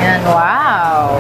Ayan, wow!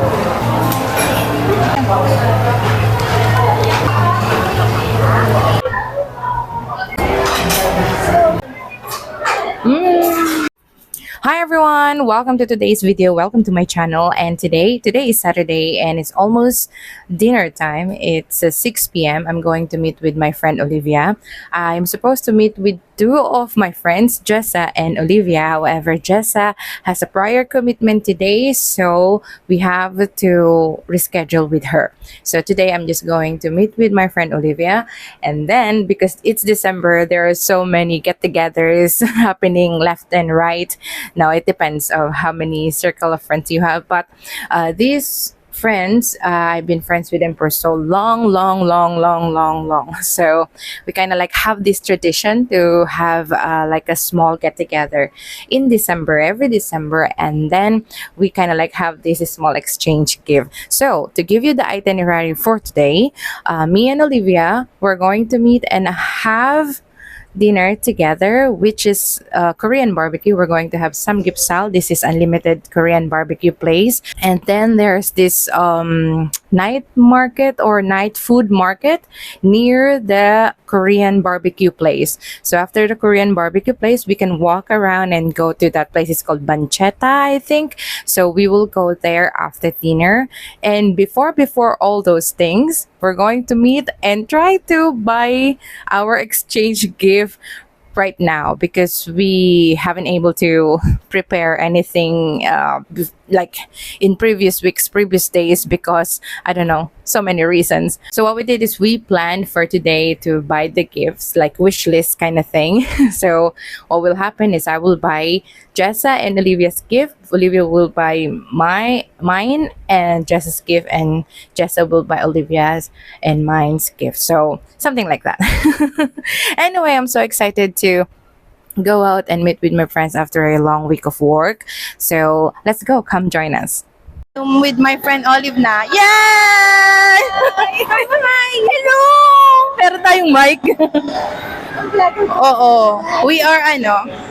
Hi everyone! Welcome to today's video. Welcome to my channel. And today is Saturday and it's almost dinner time. It's 6 p.m. I'm going to meet with my friend Olivia. I'm supposed to meet with two of my friends, Jessa and Olivia. However, Jessa has a prior commitment today, so we have to reschedule with her. So today I'm just going to meet with my friend Olivia, and then because it's December, there are so many get-togethers happening left and right. Now it depends on how many circle of friends you have, but these friends, I've been friends with them for so long. So we kind of like have this tradition to have like a small get together in December, every December, and then we kind of like have this small exchange gift. So to give you the itinerary for today, me and Olivia, we're going to meet and have dinner together, which is Korean barbecue. We're going to have samgyeopsal. This is unlimited Korean barbecue place. And then there's this night market or night food market near the Korean barbecue place. So after the Korean barbecue place, we can walk around and go to that place. It's called Bancheta, I think. So we will go there after dinner. And before all those things, we're going to meet and try to buy our exchange gift right now because we haven't able to prepare anything like in previous days because I don't know, so many reasons. So what we did is we planned for today to buy the gifts, like wish list kind of thing. So what will happen is I will buy Jessa and Olivia's gift. Olivia will buy mine and Jessa's gift, and Jessa will buy Olivia's and mine's gift. So something like that. Anyway, I'm so excited to go out and meet with my friends after a long week of work. So let's go. Come join us. With my friend Olive na. Yay! Hi! Hello! Pero tayong mic. Oo. We are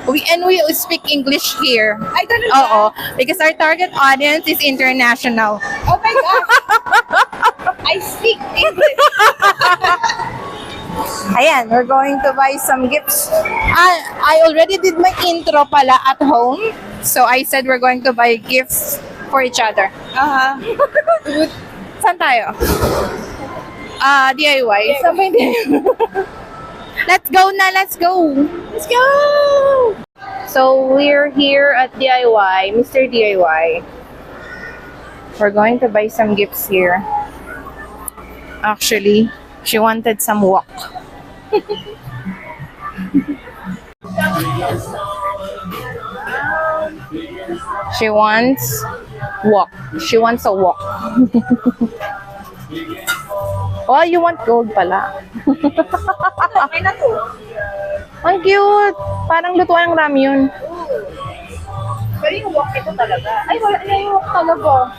we speak English here. I don't know. Oo. Because our target audience is international. Oh my God! I speak English. Ayan, we're going to buy some gifts. I already did my intro pala at home. So I said we're going to buy gifts for each other. Saan tayo? DIY. Saan ba yung DIY? Let's go na, let's go! Let's go! So we're here at DIY, Mr. DIY. We're going to buy some gifts here. Actually, she wanted some wok. She wants wok. She wants a wok. Oh, you want gold pala. Okay na to. Ang cute. Parang lutuan ng ramyun. Pero yung wok ito talaga. Ay, wala na yung wok talaga.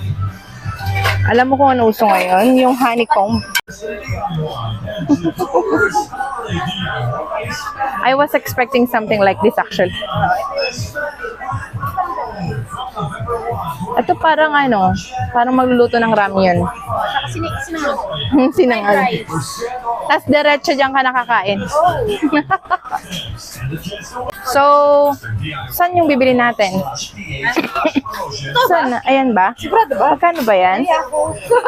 Alam mo kung ano uso ngayon? Yung honeycomb. I was expecting something like this actually. Ito parang parang magluluto ng ramyun. Saka sinangan. Sinangan. Tapos diretso dyan ka nakakain. So, saan yung bibili natin? Saan? Ayan ba? Sigurado ba? Magkano ba yan?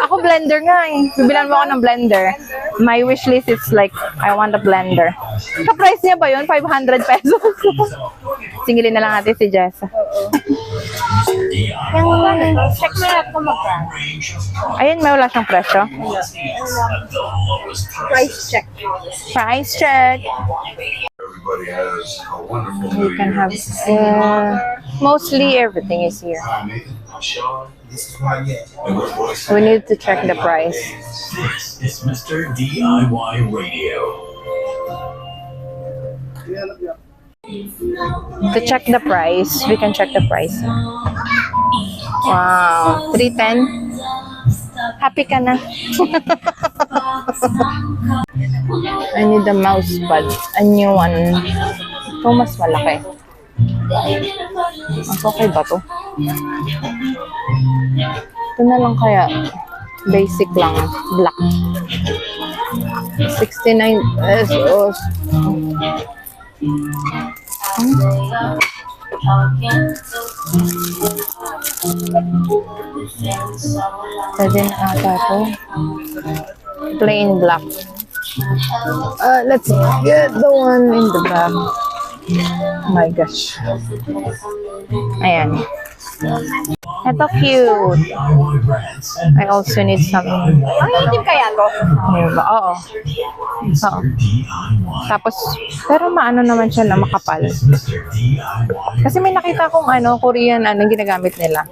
Ako blender nga eh. Bibilan mo ako ng blender. My wish list is like, I want a blender. Ka-price niya ba yun? 500 pesos. Singilin na lang natin si Jessa. Check mo lang kung magkano. Ayun, may wala siyang presyo. Price check. Price check. Everybody has a wonderful You new can year. have mostly everything is here. Sean, This is what I get. and what voice? We need to check the price. This is Mr. DIY Radio. To check the price, we can check the price. Wow, 310. Happy ka na. I need the mouse pad. A new one. Ito mas malaki. Mas okay ba to? Ito na lang kaya. Basic lang. Black. 69 pesos. Pwede na ata ito. Plain black. Let's get the one in the back. Oh my gosh. Ayan. Ito cute. DIY brands and I also need something. Ang itim kaya to? Diba? Oo. Oo. DIY. Tapos, pero maano naman siya na makapal. Mr. DIY. Kasi may nakita kong Korean ginagamit nila.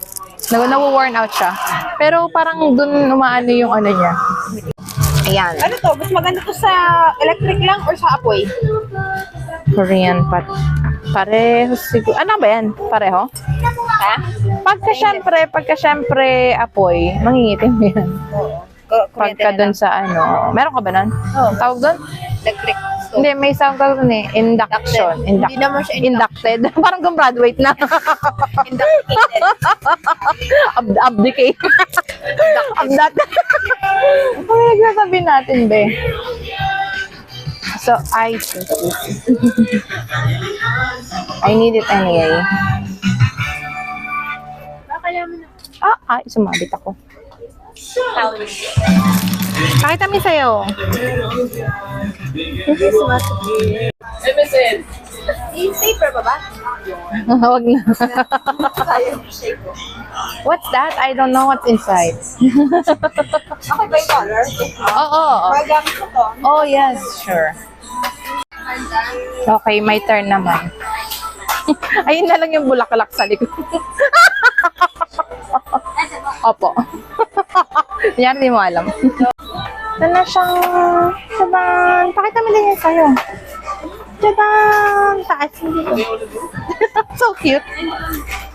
Nawo-worn out siya. Pero parang dun umaano yung niya. Ayan. Ano to? Mas maganda to sa electric lang or sa apoy? Korean pot. Pareho siguro. Ano ba yan? Pareho? Ha? Pagka syempre apoy, mangingitim yan. Pagka dun sa meron ka ba nun? Oo. Tawag dun? Electric. Hindi, may sound ka dun induction. Hindi naman siya Inducted. Parang gumraduate na. Inducted. Abdicate. Abdat. Ano yung nagsasabi natin, be? So, I need it anyway. Kaya mo na. Ay, sumabit ako. Pakita mi sa'yo. MSN. Safer pa ba? Huwag na. What's that? I don't know what's inside. Okay ba yung color? Oo. Magamit ko to. Oh, yes. Sure. Okay, my turn naman. Ayun na lang yung bulaklak sa likod. Opo. Yan, di mo alam. Ito na siyang sabang. Pakita mo din yan sa'yo. Sabang. Taas hindi ko. So cute.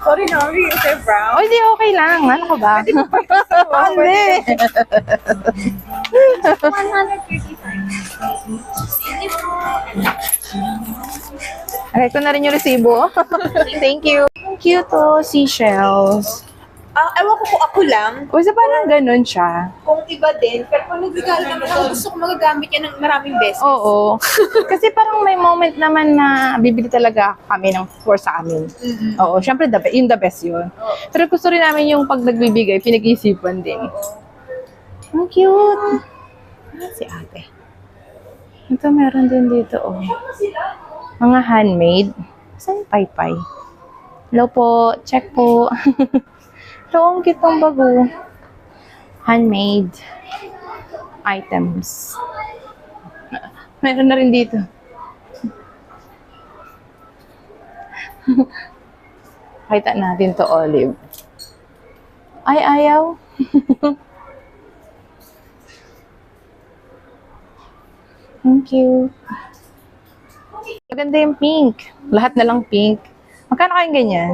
Sorry, Nori. It's a brown. Oh, hindi, okay lang. Ano ka ba? Hindi. 135. Okay, ito na rin yung resibo. Thank you. Cute oh, seashells. Ewan ko kung ako lang, O, sa parang ganun siya. kung iba din, pero kung nagregalo naman ako, gusto ko magagamit yan ng maraming beses. Oo. Kasi parang may moment naman na bibili talaga kami ng for sa amin. Oo, syempre yung the best yun. Pero gusto rin namin yung pag nagbibigay, pinag-isipan din. Ang cute. Si ate. Ito meron din dito, oh. Mga handmade. Saan yung paypay? Hello po. Check po. Ito, ang cute ng bago. Handmade items. Meron na rin dito. Pakita natin to, Olive. Ay, ayaw. Thank you. Maganda yung pink. Lahat na lang pink. Magkano kayong ganyan?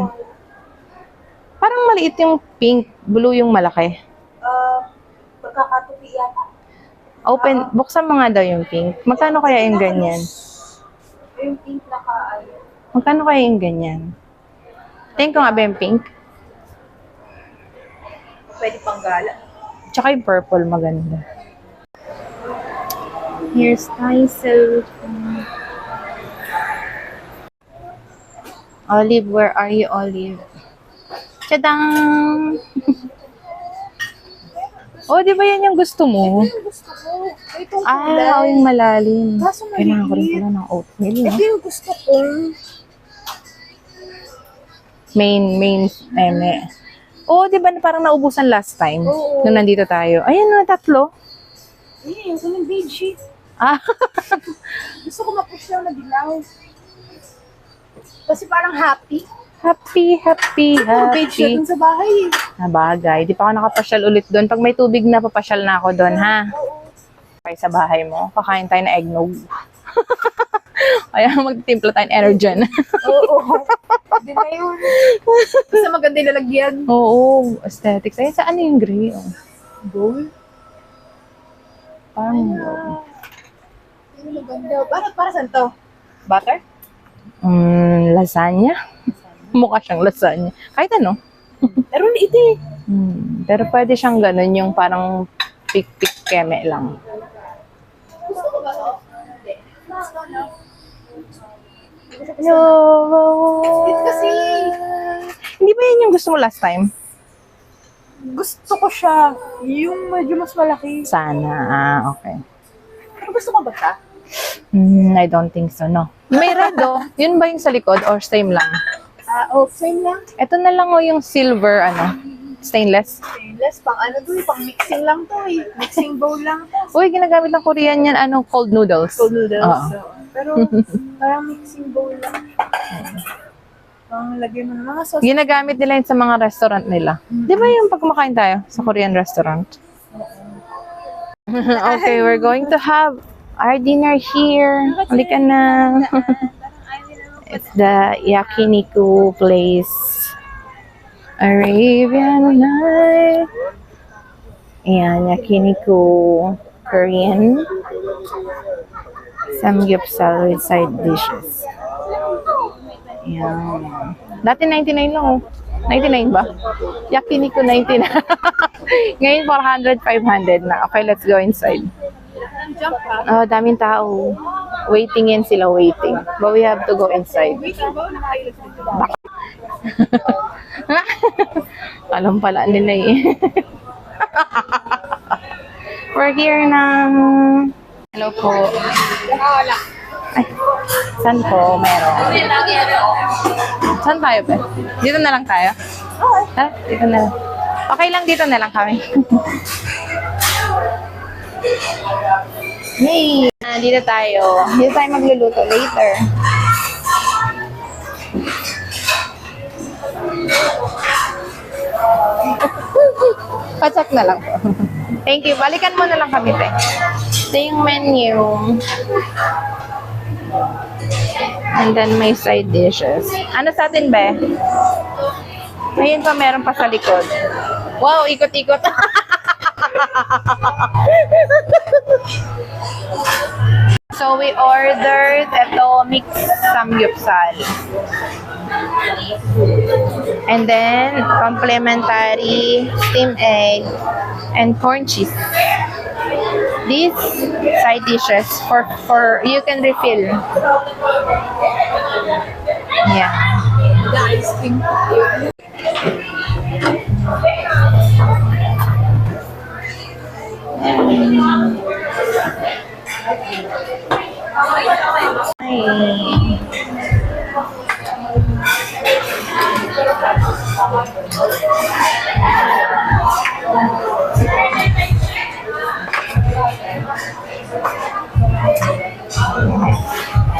Parang maliit yung pink. Blue yung malaki. Pagkakatupi yata. Open. Buksan mo nga daw yung pink. Magkano kaya yung ganyan? Yung pink na kaayo. Magkano kaya yung ganyan? Tingin ko nga ba yung pink? Pwede pang gala. Tsaka yung purple maganda. Here's Tyso. Olive, where are you, Olive? Tadang! Oh, di ba yan yung gusto mo? Yung gusto ko. Itong kulay. Yung malalim. Kaso Kailangan ko rin maliit. pala ng oatmeal. Ito No? yung gusto ko. Main, oh, di ba parang naubusan last time? Oo. Nung nandito tayo. Ayan na, tatlo. Yung ng bedsheet. Ah, Gusto ko ma-push lang na dilaw. Kasi parang happy. happy. Bedsheet dun sa bahay. Nabagay. Di pa ako nakapasyal ulit doon. Pag may tubig na, papasyal na ako doon, ha? Okay, sa bahay mo. Kakain tayo na eggnog. Kaya magtimpla tayo ng Energen. Oo. Di ba yun? Basta maganda yung lalagyan. Oo, aesthetics. Ayun, saan yung gray? Oh. Gold? Parang gold. Yung maganda. Para saan to? Butter? Lasagna? Mukha siyang lasagna. Kahit ano. Pero ito eh. Pero pwede siyang ganun, yung parang pik-pik keme lang. Gusto ko ba to? Hindi. No! It kasi, Hindi ba yun yung gusto mo last time? gusto ko siya. Yung medyo mas malaki. Sana. Okay. Pero gusto ko ba siya? I don't think so, no. May red, oh. Yun ba yung sa likod or same lang? Same lang. Ito na lang, oh, yung silver, stainless. Stainless, pang ano to eh, pang mixing lang to eh. Mixing bowl lang to. Uy, ginagamit ng Korean yan, cold noodles. Cold noodles. Oo. So, pero parang mixing bowl lang. Pang lagyan mo ng mga sauce. Ginagamit nila yun sa mga restaurant nila. Di ba yung pag kumakain tayo sa Korean restaurant? Okay, we're going to have our dinner here. Halika na. It's the yakiniku place. Arabian Night. Ayan, yakiniku Korean. Samgyeopsal with side dishes. Ayan. Dati 99 lang, oh. 99 ba? Yakiniku 99. Ngayon 400, 500 na. Okay, let's go inside. Jump ha? Daming tao. Waiting in sila, waiting. But we have to go inside. Waiting ba? Nakailas dito. Alam pala nila eh. We're here ng... Hello po. Wala. Ay, saan po? Meron. Saan tayo ba? Dito na lang tayo? Okay. Dito na lang. Okay lang, dito na lang kami. Yay! Dito tayo. Dito tayo magluluto later. Pasak na lang po. Thank you. Balikan mo na lang kami, te. Ito yung menu. And then may side dishes. Ano sa atin, be? Ayun pa, meron pa sa likod. Wow, ikot-ikot. So we ordered ito mixed samgyeopsal. And then complimentary steamed egg and corn cheese. These side dishes for you can refill. Yeah. The ice cream. Ay.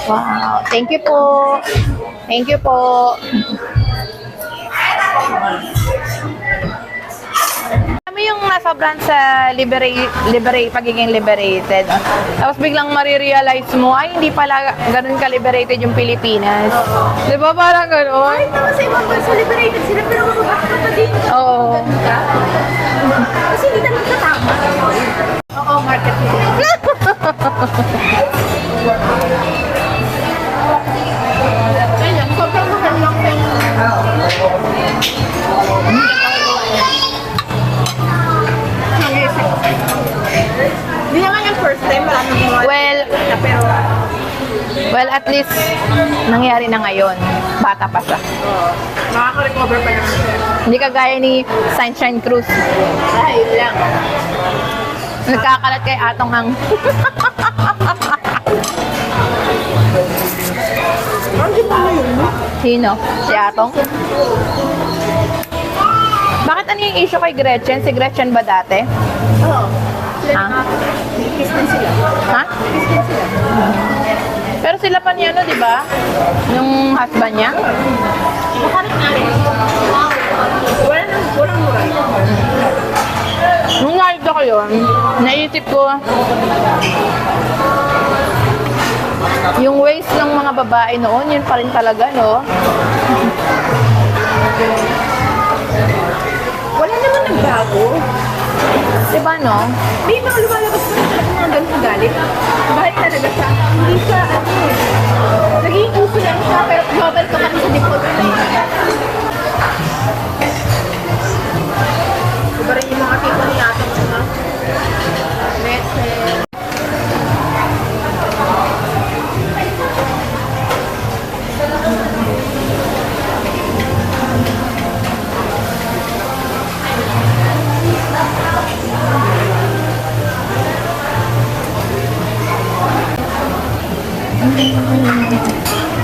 Wow. Thank you po. Thank you po. Kami yung nasobrahan sa pagiging liberated. Tapos biglang marirealize mo, ay hindi pala ganun ka-liberated yung Pilipinas. Di ba parang ganun? Kahit naman sa ibang bansa, liberated sila, pero mag-akta pa din. Oo. Kasi hindi naman katama. Oo, market nila. Kaya, sobrang mahal lang yung... Hindi naman yung first time, maraming mga... Well, at least nangyari na ngayon. Bata pa siya. Makaka-recover pa naman siya. Hindi kagaya ni Sunshine Cruz. Ay, yun lang. Nagkakalat kay Atong Hang. Hindi pa na yun. Sino? Si Atong? Bakit ano yung issue kay Gretchen? Si Gretchen ba dati? Oo. Ha? Kiss din sila. Ha? Kiss din sila. Pero sila pa niya, di ba? Yung husband niya? Makarit nga rin. Walang mura. Nung nakita ko yun, naisip ko, yung waist ng mga babae noon, yun pa rin talaga, no? Wala naman nagbago. Diba, no? May mga lumalabas pa rin talaga mga ganun galit. Bahit talaga siya. Hindi siya, naging uso lang siya, pero global ka pa rin sa default na yun.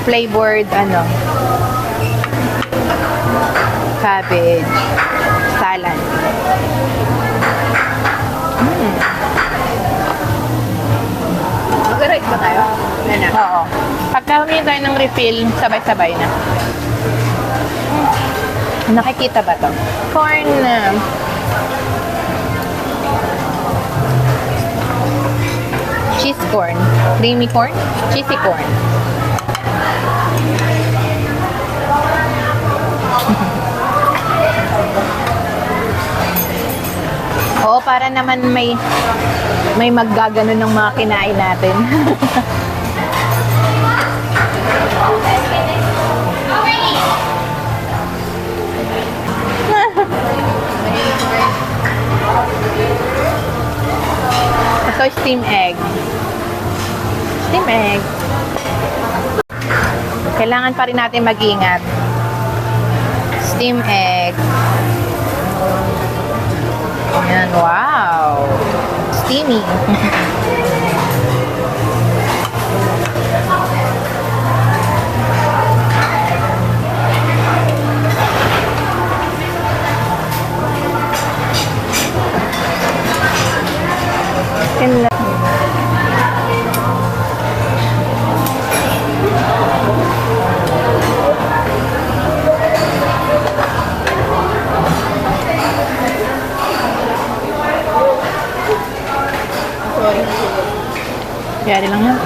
flavored, ano, cabbage salad. Mag-rice ba tayo? Oo. Pagka humingi tayo ng refill, sabay-sabay na. Nakikita ba to? Corn. Cheese corn. Creamy corn? Cheesy corn. Oo, para naman may maggagano ng mga kinain natin. Ito, steam egg. Steam egg. Kailangan pa rin natin mag-ingat. Steam egg. Ayan, wow. Steamy. Kaya lang yan.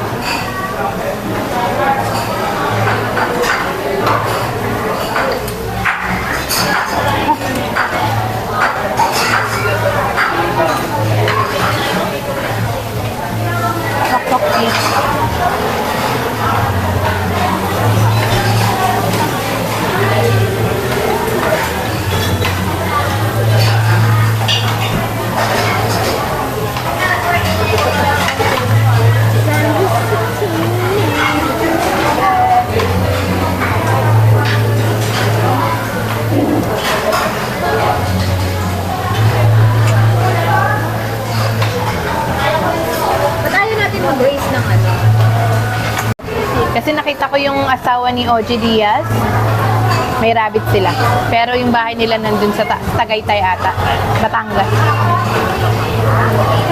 Ba't ayaw natin mag-raise ng ano? Kasi nakita ko yung asawa ni OG Diaz. May rabbit sila. Pero yung bahay nila nandun sa Tagaytay ata. Batangas.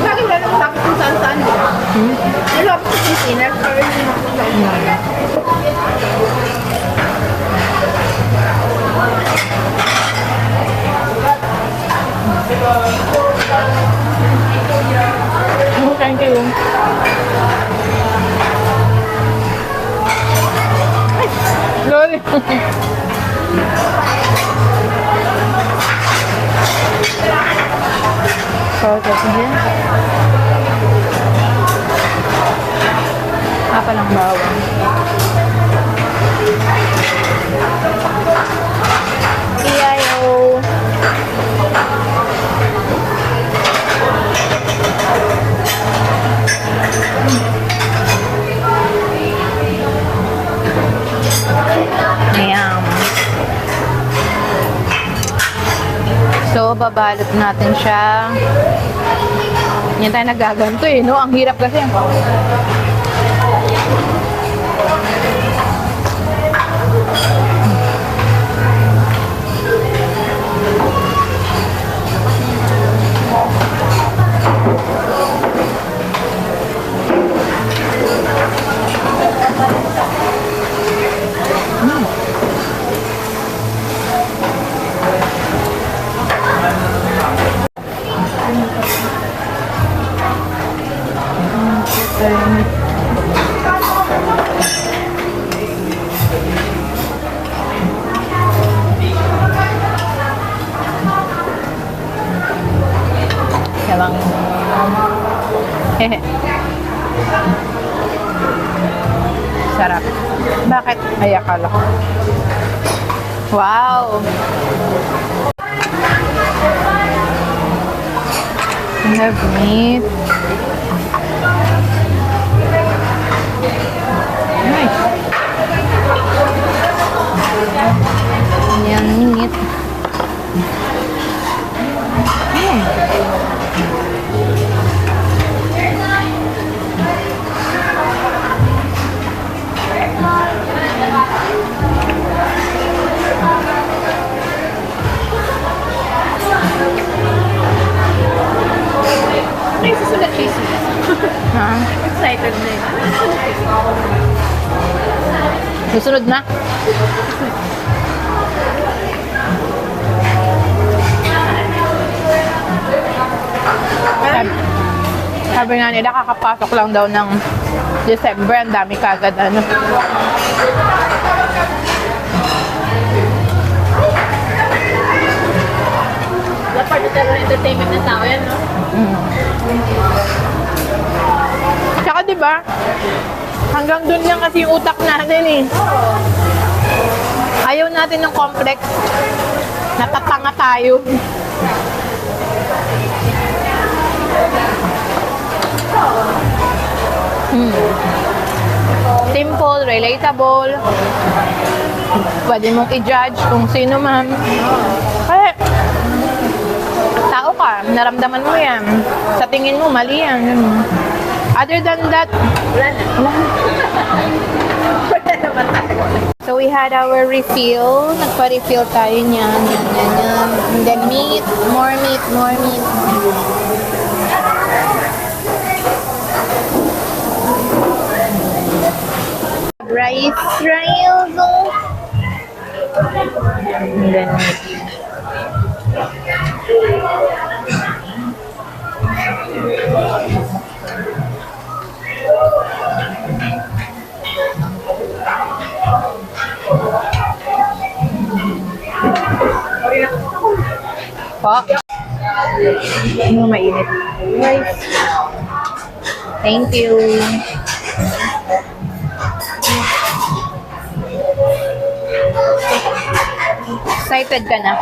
Bakit wala nang bakit kung saan-saan? Wala ko sa Pilipinas. Pero hindi mo kung saan-saan. Oh, thank you. Lol. Apa lang bawang. Iyayo. Ayan. So, babalot natin siya. Yan tayo nagaganto eh, no? Ang hirap kasi. Sabang. Sarap. Bakit? Ay, akala ko. Wow! I have meat. Nice. Yan, meat. Susunod na. Sabi nga nila, kakapasok lang daw ng December, ang dami kagad ano. Dapat ito ng entertainment ng tao yan, no? Tsaka diba, hanggang dun lang kasi yung utak natin eh. Ayaw natin ng complex. Natatanga tayo. Simple, relatable. Pwede mong i-judge kung sino man. Kasi, tao ka, naramdaman mo yan. Sa tingin mo, mali yan. Ganun. Other than that, wala na. Wala naman talaga. So we had our refill. Nagpa-refill tayo niyan. Yan. And then meat, more meat, more meat. Rice. And then meat. Po? Ano mainit? Rice. Thank you. Excited ka na?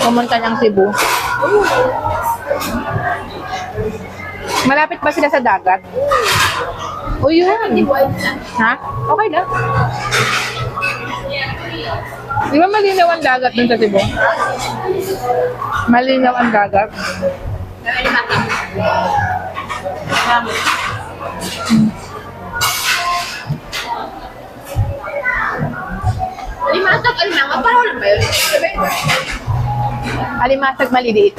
Pumunta ng Cebu. Malapit ba sila sa dagat? O yun. Ha? Okay lang. Di ba malinaw ang dagat dun sa Cebu? Malinaw ang dagat. Alimasag, alimango, parang lang ba yun? Alimasag maliliit.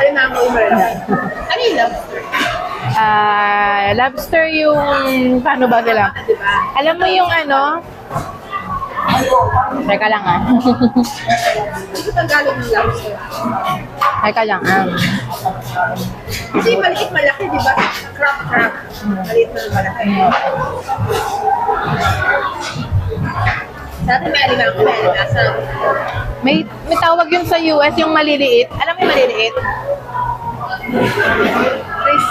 Alimango, umarala. Ano yung lobster? Lobster yung, paano ba sila? Diba? Alam mo yung ano? Teka lang ah. Ito Tagalog ng lobster. Teka lang ah. Kasi maliit malaki, di ba? Crab. Maliit na malaki. Dati may alimango, may alimasag. May tawag yun sa US, yung maliliit. Alam mo yung maliliit? Chris.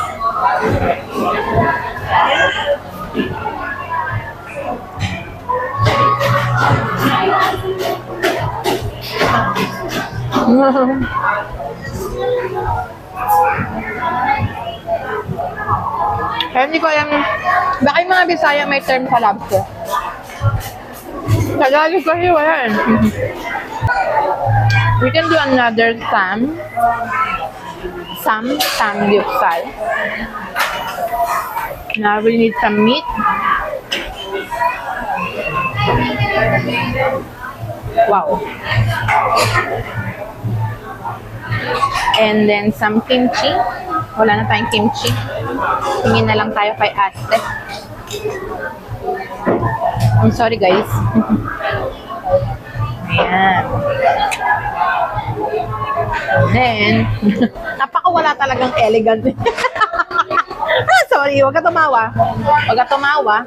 Kaya hindi ko alam, baka yung mga Bisaya may term sa lobster. Tagalog kasi wala eh. We can do another samgyeopsal. Now we need some meat. Wow. And then some kimchi. Wala na tayong kimchi. Tingin na lang tayo kay ate. I'm sorry guys. Ayan. Then, napakawala talagang elegant. Sorry, wag ka tumawa. Wag ka tumawa.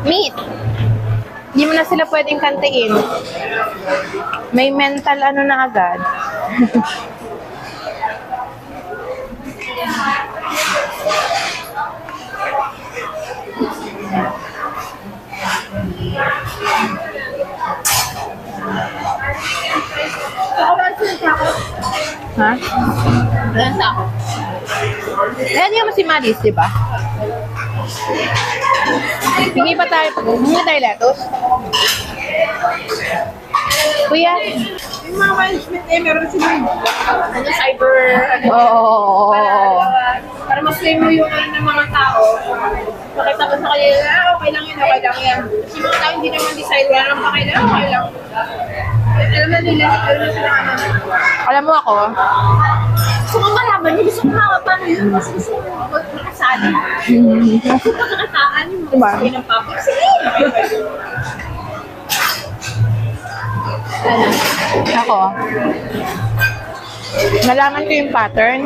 Meat. Hindi mo na sila pwedeng kantiin. May mental ano na agad. Ha? Walang tao. Ayan yung si Maris, di ba? Hingi tayo lettuce. Kuya. Yung mga management meron silang cyber, Oo. para mas-claim mo yung ng mga tao. Makita ko sa kanila, okay lang yan, okay lang yan. Kasi mga tao hindi naman decide, wala naman pakailan, okay lang. Alam na nila, alam na sila ano. Alam mo ako, So kung malaman niyo, gusto ko paano yun, mas gusto ko makasali. Nakakataan yung mga Diba? sabi ng public. Sige! ako, nalaman ko yung pattern.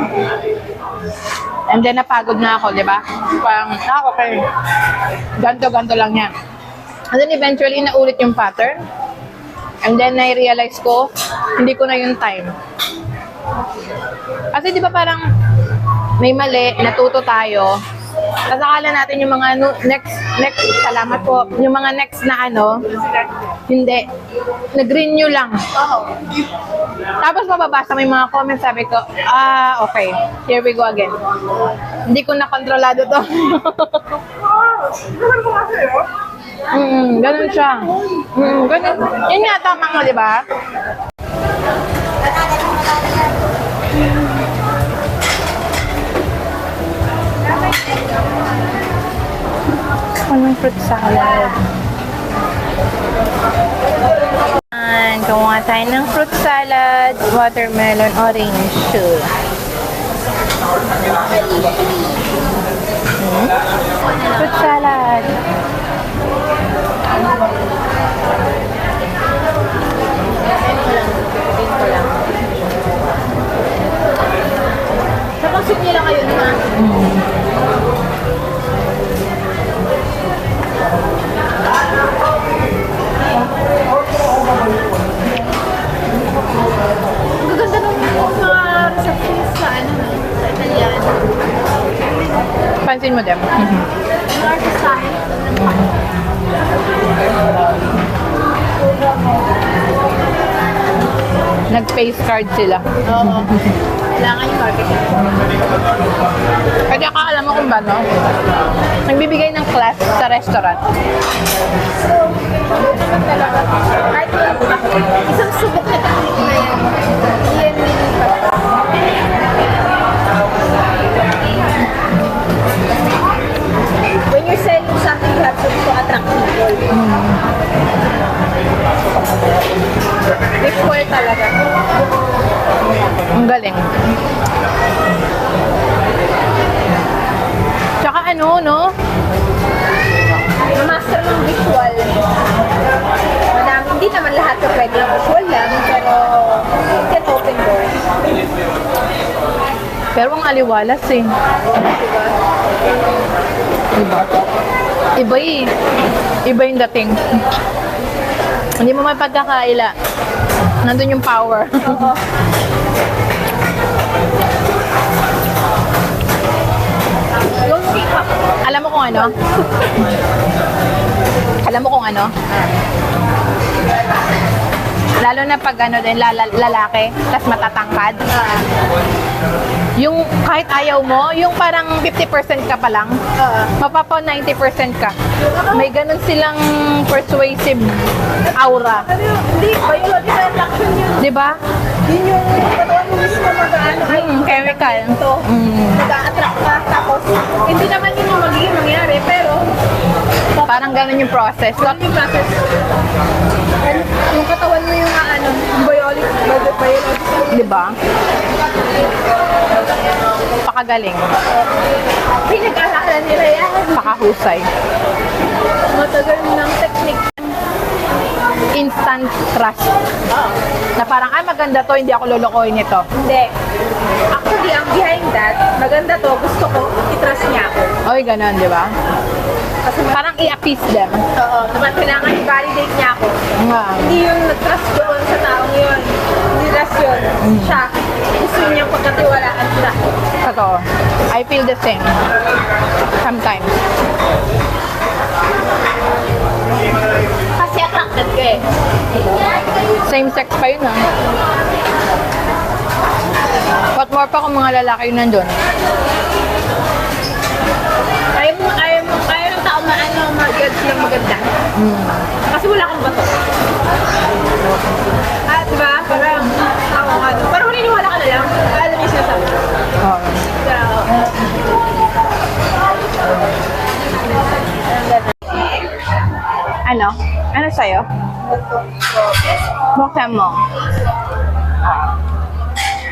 And then napagod na ako, di ba? Parang, okay. Ganto lang yan. And then eventually, naulit yung pattern. And then na-realize ko, hindi ko na yung time. Kasi di ba parang may mali, natuto tayo. Tapos akala natin yung mga next, salamat po, yung mga next na hindi. Nag-renew lang. Tapos mababasa mo yung mga comments, sabi ko, okay, here we go again. Hindi ko na kontrolado to. Ganun siya. Ganun. Yun nga, tama mo, di ba? Anong fruit salad? Gumawa tayo ng fruit salad, watermelon, orange. Fruit salad. Napasok niya lang kayo naman. Ang gaganda ng mga receptionist sa sa Italian. Pansin mo dem. Mga artistahin. Nag-face card sila. Oo. Kailangan yung marketing. Kaya alam mo kung ba, no? Nagbibigay ng class sa restaurant. Talaga. Kahit isang subok na technique na yan. Yan when you're selling something, you have to attract people. Visual talaga. Ang galing. Tsaka no? Master ng visual. Madami, hindi naman lahat ka pwede yung visual lang, pero it can open doors. Pero ang aliwalas eh. Diba? Iba eh. Iba yung dating. Hindi mo mapagkakaila. Nandun yung power. Oo. Yung K-pop. Alam mo kung ano? Alam mo kung ano? Lalo na pag din, lalaki, tas matatangkad. Yung kahit ayaw mo, yung parang 50% ka pa lang, mapapa 90% ka. May ganun silang persuasive aura. Hindi, biological attraction yun. Di ba? Yun yung katawan mo mismo mag-ano. Chemical. Ito, mag-a-attract ka. Tapos, hindi naman yun yung magiging mangyari, pero Parang ganun yung process. ganun yung process. And yung katawan mo yung biological. Di ba? Pakagaling. Pinag-alaala nila yan. Pakahusay. Matagal ng technique. Instant trust. Na parang, ay maganda to, hindi ako lolokohin ito. Hindi. Actually, ang behind that, maganda to, gusto ko, i-trust niya ako. Oy, ganun, di ba? Kasi Parang i-appease them. oo, naman kailangan i-validate niya ako. Nga. Hindi yung nag-trust doon sa taong yun. Hindi trust yun. Siya, gusto niyang pagkatiwalaan siya. Totoo. I feel the same. Sometimes. Kasi attracted ka eh. Same sex pa yun, ha? What more pa kung mga lalaki yun nandun? Ayaw ng tao na mag-judge ng maganda. Kasi wala kang bato. Ano? Ano sa'yo? Buksan mo.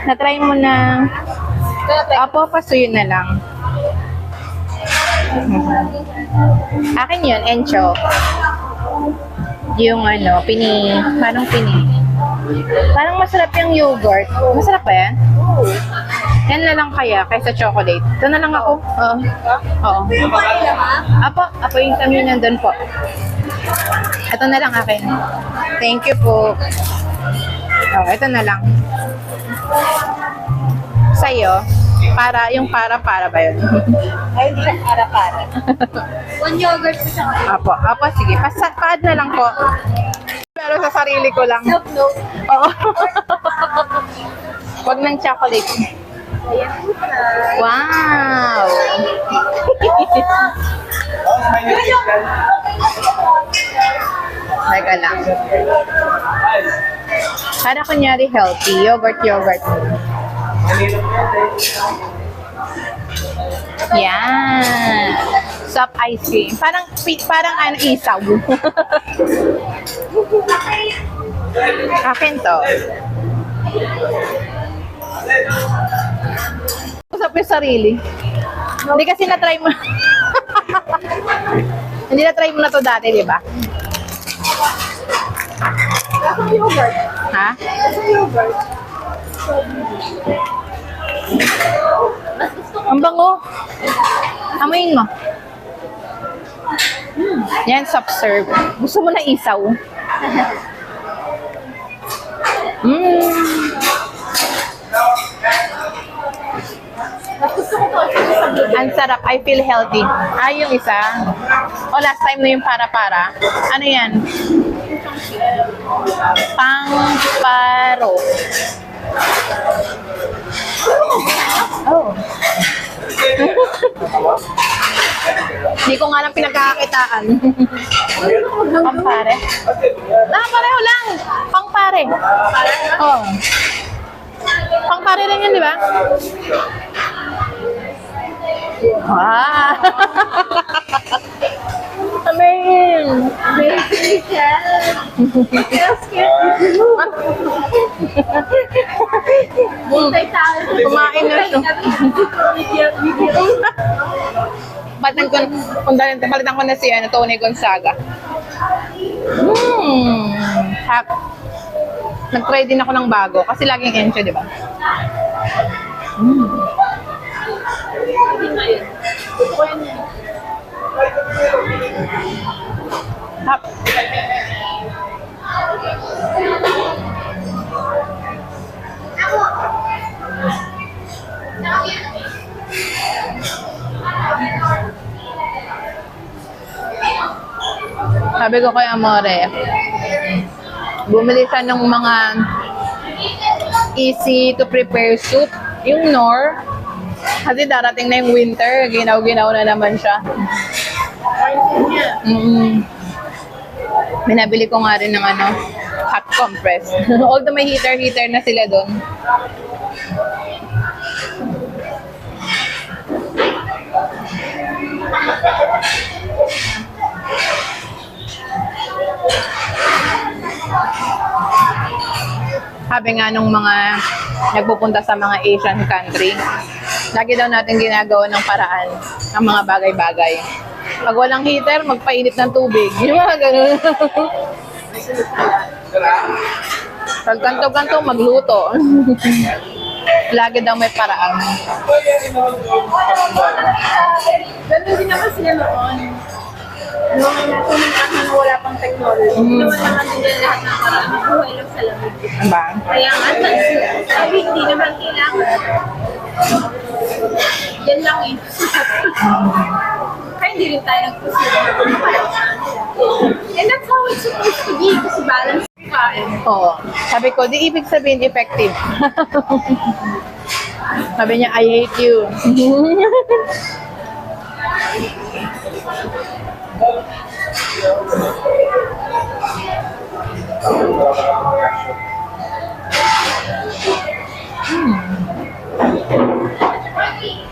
Na-try mo na. Apo, pasuyo na lang. Akin yun, encho. Yung ano, pini. Parang pini. Parang masarap yung yogurt. Masarap ba yan? Yan na lang kaya, kaysa chocolate. Ito na lang ako. Oo. Oo. Apo, yung kami nandun po. Ito na lang akin. Thank you po. Oh, ito na lang. Sa'yo, yung para ba yun? Ay, hindi siya para-para. One yogurt po siya. Apo, sige. Pa-add na lang po. Pero sa sarili ko lang. Self-note. Oo. Huwag ng chocolate. Ayan po na. Wow! Teka lang. Para kunyari healthy. Yogurt. Yan. Soft ice cream. Parang ano, isaw. Akin to. Usap yung sarili. Hindi kasi na-try mo. Hindi na-try mo na to dati, di ba? Lasang yogurt. Ha? Lasang yogurt. Ang bango. Amoyin mo. Yan, soft serve. Gusto mo na isaw? Mas gusto ko to. Sa blue. Ang sarap. I feel healthy. Yung isa. Last time na yung para-para. Ano yan? Pangparo. Oh. Hindi ko nga lang pinagkakakitaan. Pangpare. Pareho lang. Pangpare. Oh. Pangpare rin yun, di ba? Wow! Amazing! Very delicious. Feels scared. Multi-talent. Kumain na ito. Palitan ko na si Tony Gonzaga. Nag-try din ako ng bago kasi laging encho, di ba? Hap. Sabi ko kay Amore, bumili siya ng mga easy to prepare soup. Yung Knorr, kasi darating na yung winter, ginaw-ginaw na naman siya. Binabili ko nga rin ng hot compress. Although may heater na sila doon. Sabi nga nung mga nagpupunta sa mga Asian country, lagi daw natin ginagawa ng paraan ang mga bagay-bagay. Pag walang heater, magpainit ng tubig. Yung mga ganun. Pag kanto-kanto, magluto. Lagi daw may paraan. Ganun din naman sila noon. Noong pumunta na wala pang technology. Naman naman din lahat ng parang buhay lang sa lamig. Diba? Kaya nga, sabi hindi naman kailangan. Yan lang eh. Kaya hindi rin tayo nag-proceed. And that's how it's supposed to be kasi balance kain. Oo. Sabi ko, di ibig sabihin effective. Sabi niya, I hate you.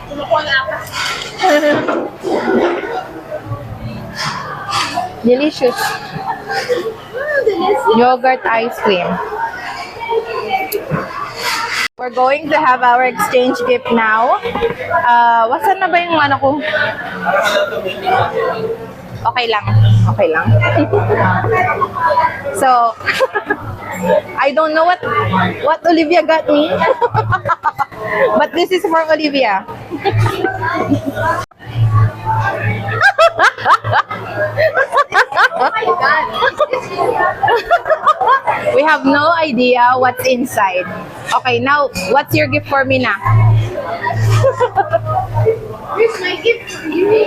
Kumukuha na ako. Delicious. Yogurt ice cream. We're going to have our exchange gift now. Wasan na ba yung ano ko? Okay lang. Okay lang. So, I don't know what Olivia got me. But this is for Olivia. Oh my God. We have no idea what's inside. Okay, now, what's your gift for me na? Here's my gift for you.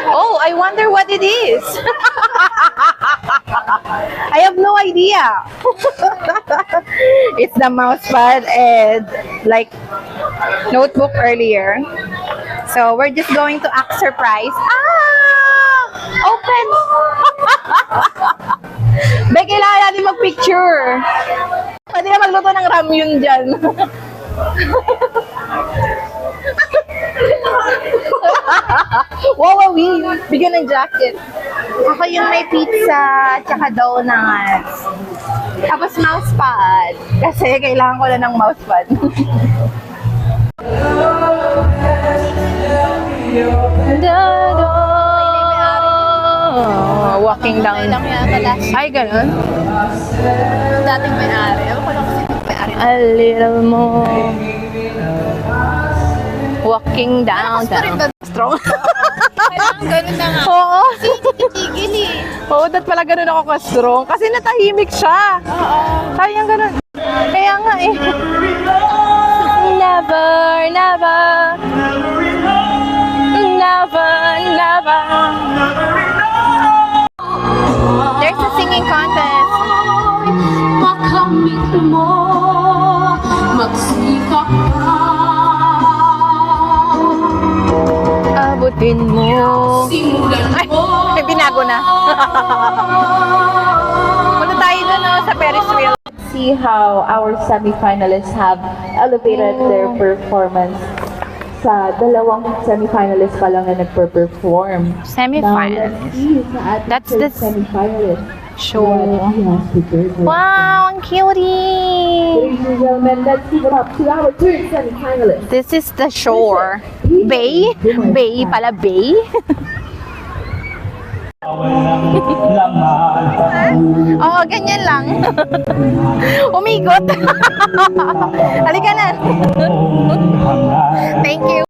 Oh, I wonder what it is. I have no idea. It's the mouse pad and like notebook earlier. So we're just going to act surprise. Ah! Open! Be, kailangan natin mag-picture. Pwede na magluto ng ramyun dyan. Wow, bigyan ng jacket. Ako yung may pizza, tsaka donuts. Tapos mousepad. Kasi kailangan ko na ng mousepad. Walking down. Ay, ganun? Dating may-ari. Ewan ko lang kung sino may-ari. A little more. Walking down. Strong. Kailangan ganun na nga. Oo. Tigil eh. Oo, dat pala ganun ako ka-strong. Kasi natahimik siya. Oo. Sayang ganun. Kaya nga eh. Never, never. Never, never. There's a singing contest. Makamit mo, magsikap ka. Abutin mo. Simulan mo. Ay, binago na. Punta tayo doon sa Ferris wheel. See how our semi-finalists have elevated their performance. Sa dalawang semi-finalists pa lang na nagper-perform. Now, let's Semi-finalist. see sa That's ating the semi-finalist. show. What he has prepared for us. Wow, ang cutie! Ladies and gentlemen, let's give it up to our third semi-finalist. This is the shore. Bay? Bay pala, bay? Oo, ganyan lang. Umigot. Halika na. Thank you.